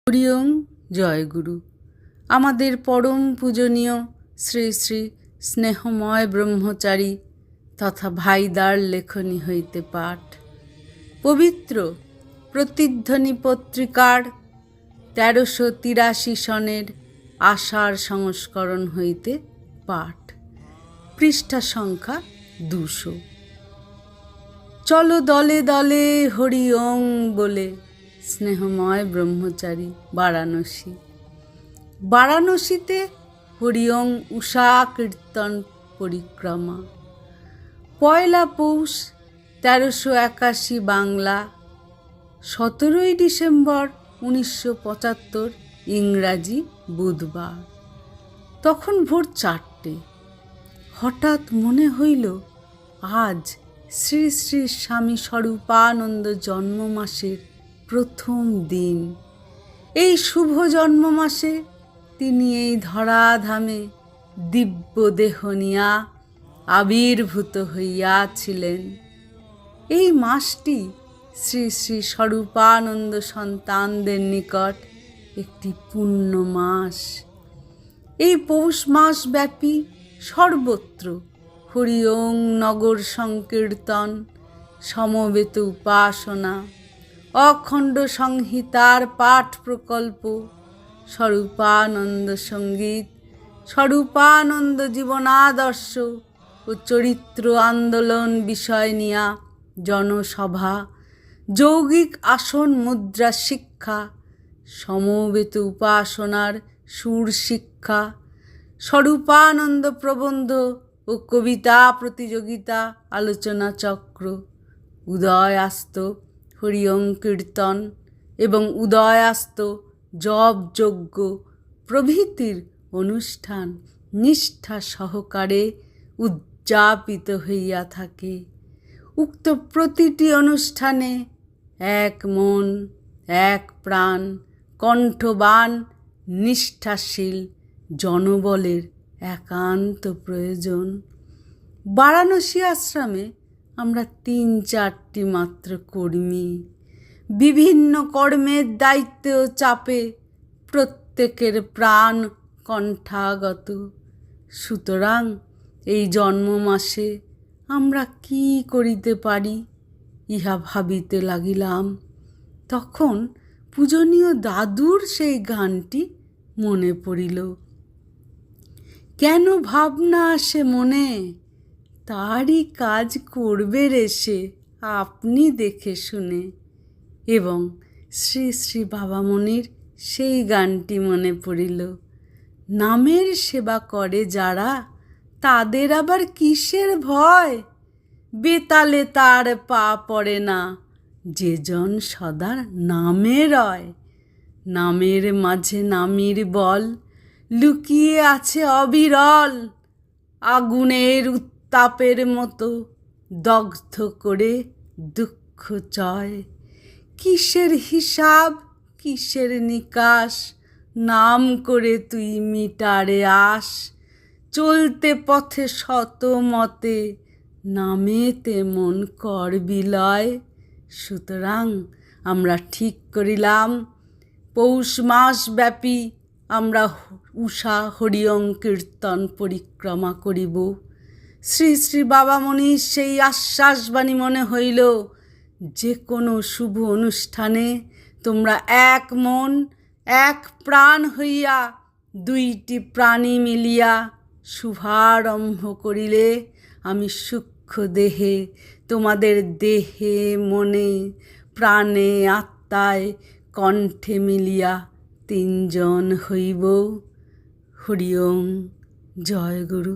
হরি ওম। জয় গুরু। আমাদের পরম পূজনীয় শ্রী শ্রী স্নেহময় ব্রহ্মচারী তথা ভাইদার লেখনী হইতে পাঠ। পবিত্র প্রতিধ্বনি পত্রিকার 1383 সনের আষাঢ় সংস্করণ হইতে পাঠ। পৃষ্ঠা সংখ্যা 200। চলো দলে দলে হরি ওং বলে স্নেহময় ব্রহ্মচারী বারাণসী। বারাণসীতে হরি ওং উষা কীর্তন পরিক্রমা। পয়লা পৌষ 1381 বাংলা, 17 ডিসেম্বর 1975 ইংরাজি বুধবার। তখন ভোর 4টে। হঠাৎ মনে হইল আজ শ্রী শ্রী স্বামী স্বরূপানন্দ জন্ম মাসের প্রথম দিন। এই শুভ জন্ম মাসে তিনি এই ধরাধামে দিব্য দেহ নিয়া আবির্ভূত হইয়াছিলেন। এই মাসটি শ্রী শ্রী স্বরূপানন্দ সন্তানদের নিকট একটি পুণ্য মাস। এই পৌষ মাস ব্যাপী সর্বত্র হরি ওং নগর সংকীর্তন, সমবেত উপাসনা, অখণ্ড সংহিতার পাঠ প্রকল্প, স্বরূপানন্দ সঙ্গীত, স্বরূপানন্দ জীবনাদর্শ ও চরিত্র আন্দোলন বিষয় নিয়া জনসভা, যৌগিক আসন মুদ্রা শিক্ষা, সমবেত উপাসনার সুর শিক্ষা, স্বরূপানন্দ প্রবন্ধ ও কবিতা প্রতিযোগিতা, আলোচনা চক্র, উদয়াস্ত হরি ওং কীর্তন এবং উদয়াস্ত জপ যজ্ঞ প্রভৃতির অনুষ্ঠান নিষ্ঠা সহকারে উদযাপিত হইয়া থাকে। উক্ত প্রতিটি অনুষ্ঠানে এক মন, এক প্রাণ, কণ্ঠবান, নিষ্ঠাশীল জনবলের একান্ত প্রয়োজন। বারাণসী আশ্রমে আমরা 3-4টি মাত্র কর্মী। বিভিন্ন কর্মের দায়িত্বে ও চাপে প্রত্যেকের প্রাণ কণ্ঠাগত। সুতরাং এই জন্ম মাসে আমরা কি করিতে পারি ইহা ভাবিতে লাগিলাম। তখন পূজনীয় দাদুর সেই গানটি মনে পড়িল। কেন ভাবনা আসে মনে, তারই কাজ করবে রেসে আপনি দেখে শুনে। এবং শ্রী শ্রী বাবামণির সেই গানটি মনে পড়িল। নামের সেবা করে যারা, তাদের আবার কিসের ভয়? বেতালে তার পা পড়ে না, যে জন সদা নামে রয়। নামের মাঝে নামীর বল লুকিয়ে আছে অবিরল। আগুনের উত্তাপের মতো দগ্ধ করে দুঃখ চয়। কিসের হিসাব, কিসের নিকাশ, নাম করে তুই মিটারে আস। চলতে পথে শত মতে, নামেতে মন কর বিলয়। সুতরাং আমরা ঠিক করিলাম পৌষ মাস ব্যাপী আমরা উষা হরি ওং কীর্তন পরিক্রমা করিব। শ্রী শ্রী বাবামণির সেই আশ্বাসবাণী মনে হইল, যে কোনো শুভ অনুষ্ঠানে তোমরা এক মন, এক প্রাণ হইয়া, 2টি প্রাণী মিলিয়া শুভারম্ভ করিলে আমি সূক্ষ্ম দেহে, তোমাদের দেহে, মনে, প্রাণে, আত্মায়, কণ্ঠে মিলিয়া 3 জন হইব। হরি ওং। জয় গুরু।